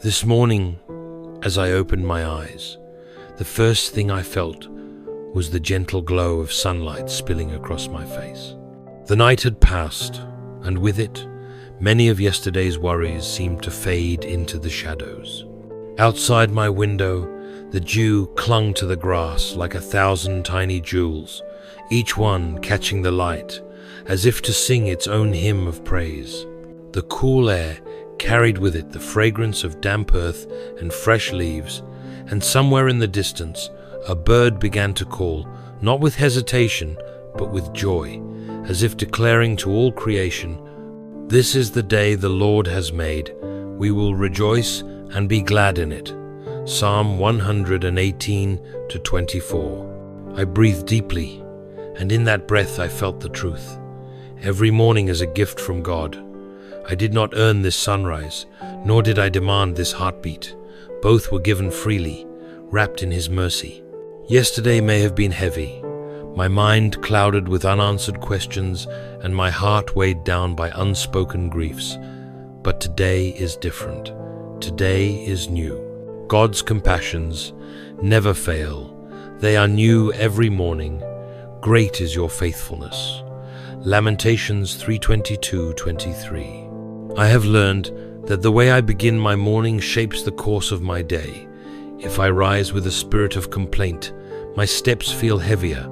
This morning, as I opened my eyes, the first thing I felt was the gentle glow of sunlight spilling across my face. The night had passed, and with it, many of yesterday's worries seemed to fade into the shadows. Outside my window, the dew clung to the grass like 1,000 tiny jewels, each one catching the light, as if to sing its own hymn of praise. The cool air carried with it the fragrance of damp earth and fresh leaves, and somewhere in the distance a bird began to call, not with hesitation, but with joy, as if declaring to all creation, "This is the day the Lord has made. We will rejoice and be glad in it." Psalm 118-24. I breathed deeply, and in that breath I felt the truth. Every morning is a gift from God. I did not earn this sunrise, nor did I demand this heartbeat. Both were given freely, wrapped in His mercy. Yesterday may have been heavy, my mind clouded with unanswered questions and my heart weighed down by unspoken griefs. But today is different. Today is new. God's compassions never fail. They are new every morning. Great is your faithfulness. Lamentations 3:22-23. I have learned that the way I begin my morning shapes the course of my day. If I rise with a spirit of complaint, my steps feel heavier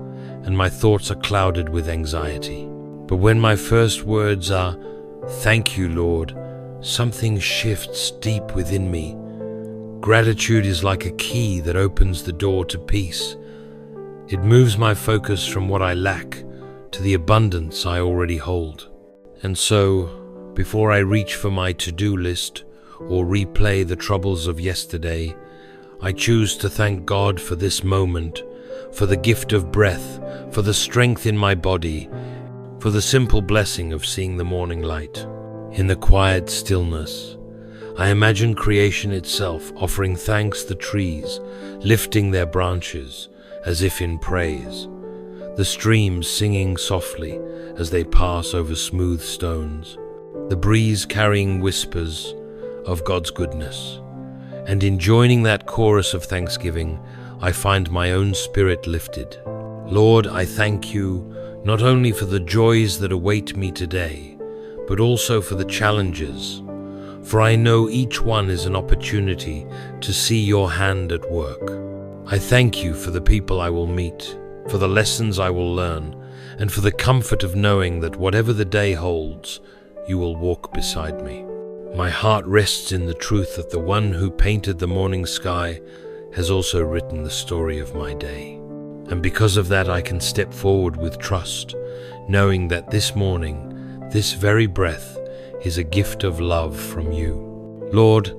and my thoughts are clouded with anxiety. But when my first words are, "Thank you, Lord," something shifts deep within me. Gratitude is like a key that opens the door to peace. It moves my focus from what I lack to the abundance I already hold. And so, before I reach for my to-do list or replay the troubles of yesterday, I choose to thank God for this moment, for the gift of breath, for the strength in my body, for the simple blessing of seeing the morning light. In the quiet stillness, I imagine creation itself offering thanks, the trees lifting their branches as if in praise, the streams singing softly as they pass over smooth stones, the breeze carrying whispers of God's goodness. And in joining that chorus of thanksgiving, I find my own spirit lifted. Lord, I thank you not only for the joys that await me today, but also for the challenges, for I know each one is an opportunity to see your hand at work. I thank you for the people I will meet, for the lessons I will learn, and for the comfort of knowing that whatever the day holds, you will walk beside me. My heart rests in the truth that the one who painted the morning sky has also written the story of my day. And because of that, I can step forward with trust, knowing that this morning, this very breath, is a gift of love from you. Lord,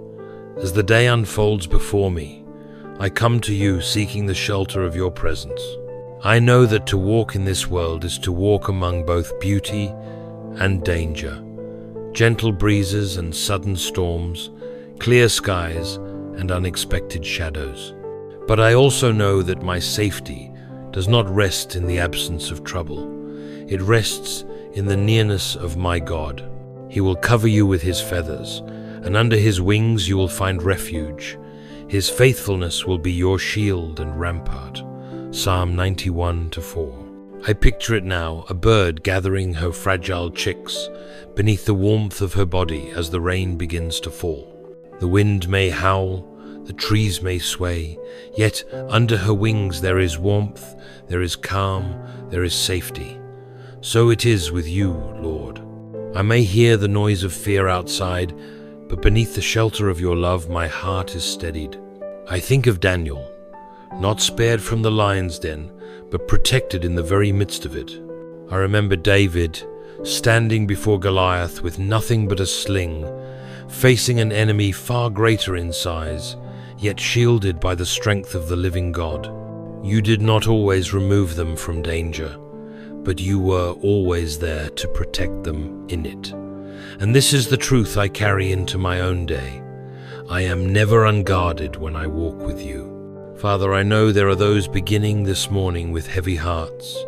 as the day unfolds before me, I come to you seeking the shelter of your presence. I know that to walk in this world is to walk among both beauty and danger, gentle breezes and sudden storms, clear skies and unexpected shadows. But I also know that my safety does not rest in the absence of trouble. It rests in the nearness of my God. He will cover you with his feathers, and under his wings you will find refuge. His faithfulness will be your shield and rampart. Psalm 91:4. I picture it now, a bird gathering her fragile chicks beneath the warmth of her body as the rain begins to fall. The wind may howl, the trees may sway, yet under her wings there is warmth, there is calm, there is safety. So it is with you, Lord. I may hear the noise of fear outside, but beneath the shelter of your love my heart is steadied. I think of Daniel, not spared from the lion's den, but protected in the very midst of it. I remember David, standing before Goliath with nothing but a sling, facing an enemy far greater in size, yet shielded by the strength of the living God. You did not always remove them from danger, but you were always there to protect them in it. And this is the truth I carry into my own day. I am never unguarded when I walk with you. Father, I know there are those beginning this morning with heavy hearts,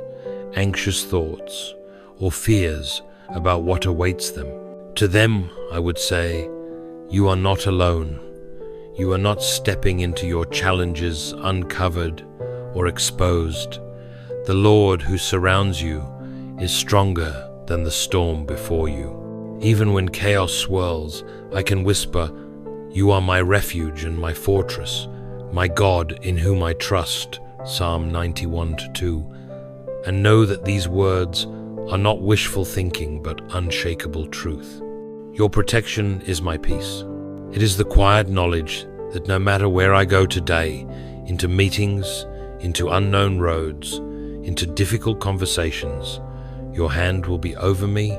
anxious thoughts, or fears about what awaits them. To them, I would say, you are not alone. You are not stepping into your challenges uncovered or exposed. The Lord who surrounds you is stronger than the storm before you. Even when chaos swirls, I can whisper, "You are my refuge and my fortress, my God in whom I trust," Psalm 91:2, and know that these words are not wishful thinking but unshakable truth. Your protection is my peace. It is the quiet knowledge that no matter where I go today, into meetings, into unknown roads, into difficult conversations, your hand will be over me,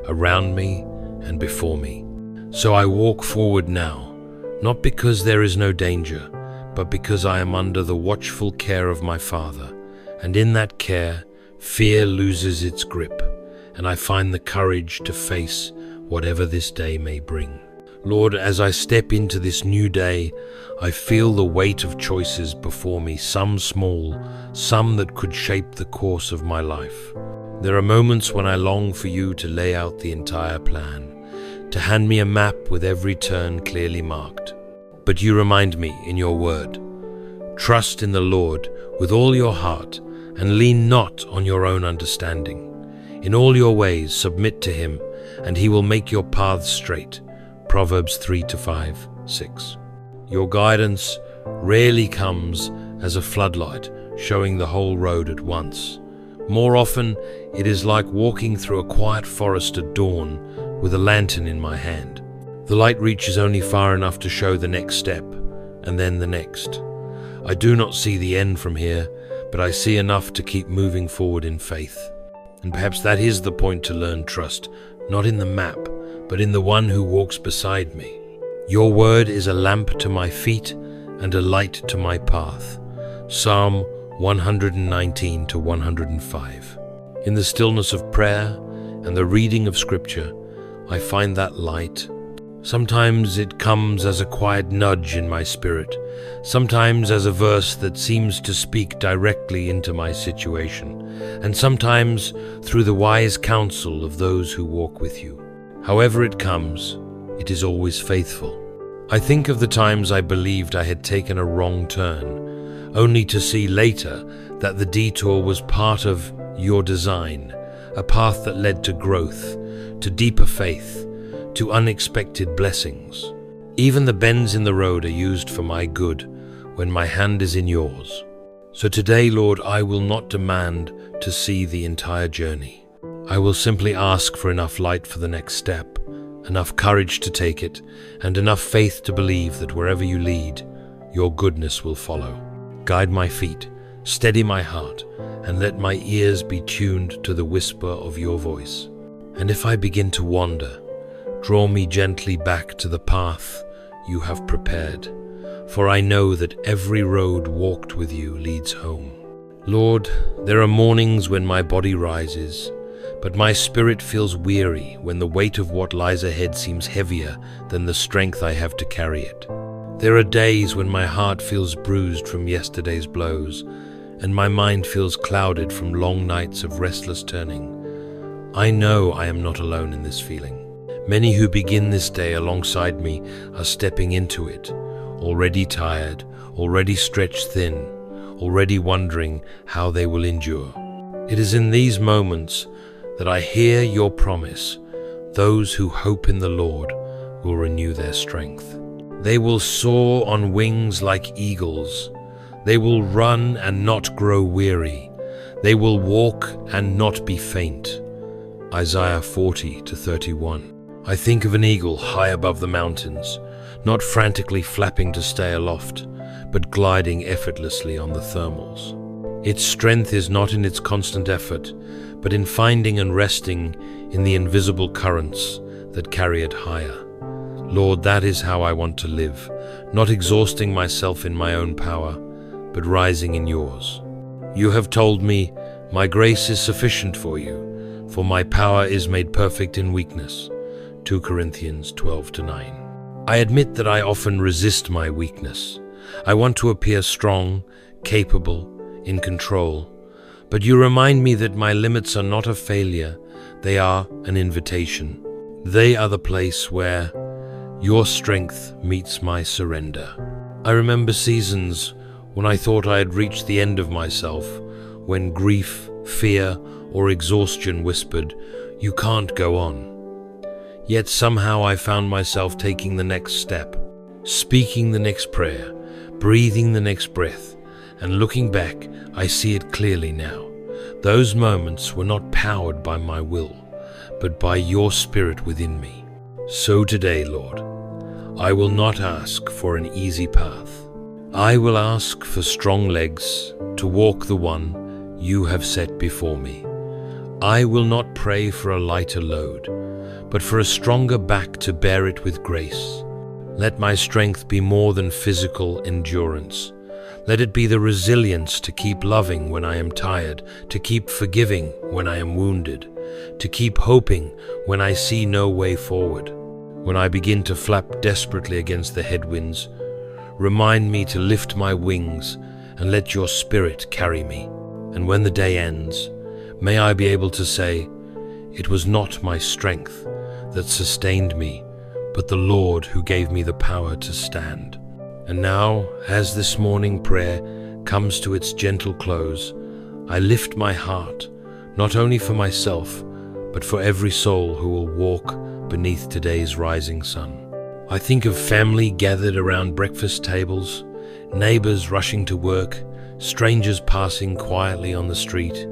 around me, and before me. So I walk forward now, not because there is no danger, but because I am under the watchful care of my Father, and in that care, fear loses its grip, and I find the courage to face whatever this day may bring. Lord, as I step into this new day, I feel the weight of choices before me, some small, some that could shape the course of my life. There are moments when I long for you to lay out the entire plan, to hand me a map with every turn clearly marked. But you remind me in your word, trust in the Lord with all your heart and lean not on your own understanding. In all your ways submit to him, and he will make your paths straight. Proverbs 3-5, 6. Your guidance rarely comes as a floodlight showing the whole road at once. More often, it is like walking through a quiet forest at dawn with a lantern in my hand. The light reaches only far enough to show the next step, and then the next. I do not see the end from here, but I see enough to keep moving forward in faith. And perhaps that is the point to learn trust, not in the map, but in the one who walks beside me. Your word is a lamp to my feet and a light to my path. Psalm 119-105. In the stillness of prayer and the reading of Scripture, I find that light. Sometimes it comes as a quiet nudge in my spirit, sometimes as a verse that seems to speak directly into my situation, and sometimes through the wise counsel of those who walk with you. However it comes, it is always faithful. I think of the times I believed I had taken a wrong turn, only to see later that the detour was part of your design, a path that led to growth, to deeper faith, to unexpected blessings. Even the bends in the road are used for my good when my hand is in yours. So today, Lord, I will not demand to see the entire journey. I will simply ask for enough light for the next step, enough courage to take it, and enough faith to believe that wherever you lead, your goodness will follow. Guide my feet, steady my heart, and let my ears be tuned to the whisper of your voice. And if I begin to wander, draw me gently back to the path you have prepared, for I know that every road walked with you leads home. Lord, there are mornings when my body rises, but my spirit feels weary when the weight of what lies ahead seems heavier than the strength I have to carry it. There are days when my heart feels bruised from yesterday's blows, and my mind feels clouded from long nights of restless turning. I know I am not alone in this feeling. Many who begin this day alongside me are stepping into it, already tired, already stretched thin, already wondering how they will endure. It is in these moments that I hear your promise, those who hope in the Lord will renew their strength. They will soar on wings like eagles. They will run and not grow weary. They will walk and not be faint. Isaiah 40-31. I think of an eagle high above the mountains, not frantically flapping to stay aloft, but gliding effortlessly on the thermals. Its strength is not in its constant effort, but in finding and resting in the invisible currents that carry it higher. Lord, that is how I want to live, not exhausting myself in my own power, but rising in yours. You have told me, my grace is sufficient for you, for my power is made perfect in weakness. 2 Corinthians 12-9. I admit that I often resist my weakness. I want to appear strong, capable, in control. But you remind me that my limits are not a failure, they are an invitation. They are the place where Your strength meets my surrender. I remember seasons when I thought I had reached the end of myself, when grief, fear, or exhaustion whispered, "You can't go on." Yet somehow I found myself taking the next step, speaking the next prayer, breathing the next breath, and looking back, I see it clearly now. Those moments were not powered by my will, but by your Spirit within me. So today, Lord, I will not ask for an easy path. I will ask for strong legs to walk the one you have set before me. I will not pray for a lighter load, but for a stronger back to bear it with grace. Let my strength be more than physical endurance. Let it be the resilience to keep loving when I am tired, to keep forgiving when I am wounded, to keep hoping when I see no way forward. When I begin to flap desperately against the headwinds, remind me to lift my wings and let your Spirit carry me. And when the day ends, may I be able to say, "It was not my strength that sustained me, but the Lord who gave me the power to stand." And now, as this morning prayer comes to its gentle close, I lift my heart, not only for myself, but for every soul who will walk beneath today's rising sun. I think of family gathered around breakfast tables, neighbors rushing to work, strangers passing quietly on the street,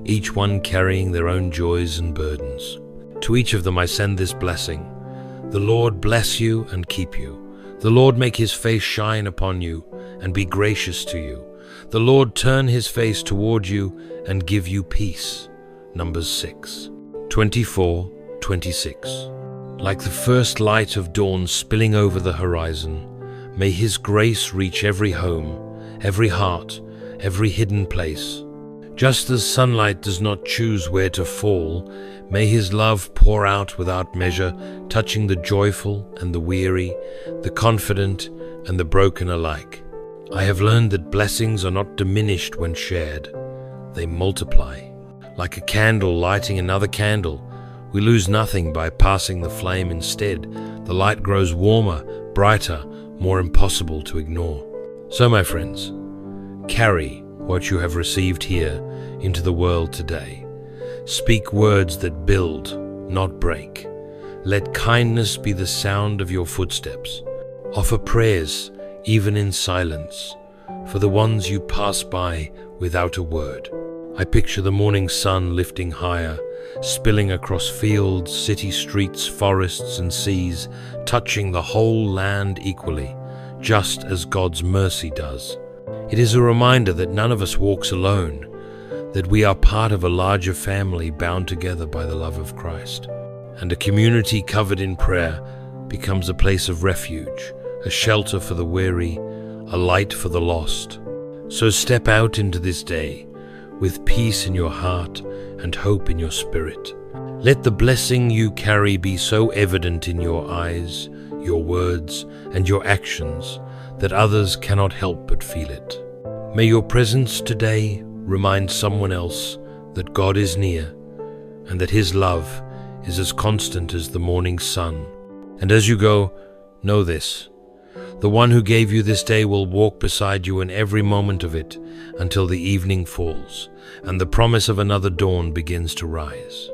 each one carrying their own joys and burdens. To each of them I send this blessing. The Lord bless you and keep you. The Lord make his face shine upon you and be gracious to you. The Lord turn his face toward you and give you peace. Numbers 6, 24-26. Like the first light of dawn spilling over the horizon, may his grace reach every home, every heart, every hidden place. Just as sunlight does not choose where to fall, may his love pour out without measure, touching the joyful and the weary, the confident and the broken alike. I have learned that blessings are not diminished when shared. They multiply. Like a candle lighting another candle, we lose nothing by passing the flame instead. The light grows warmer, brighter, more impossible to ignore. So, my friends, carry what you have received here into the world today. Speak words that build, not break. Let kindness be the sound of your footsteps. Offer prayers, even in silence, for the ones you pass by without a word. I picture the morning sun lifting higher, spilling across fields, city streets, forests and seas, touching the whole land equally, just as God's mercy does. It is a reminder that none of us walks alone, that we are part of a larger family bound together by the love of Christ. And a community covered in prayer becomes a place of refuge, a shelter for the weary, a light for the lost. So step out into this day with peace in your heart and hope in your spirit. Let the blessing you carry be so evident in your eyes, your words, and your actions that others cannot help but feel it. May your presence today remind someone else that God is near and that his love is as constant as the morning sun. And as you go, know this: the one who gave you this day will walk beside you in every moment of it until the evening falls and the promise of another dawn begins to rise.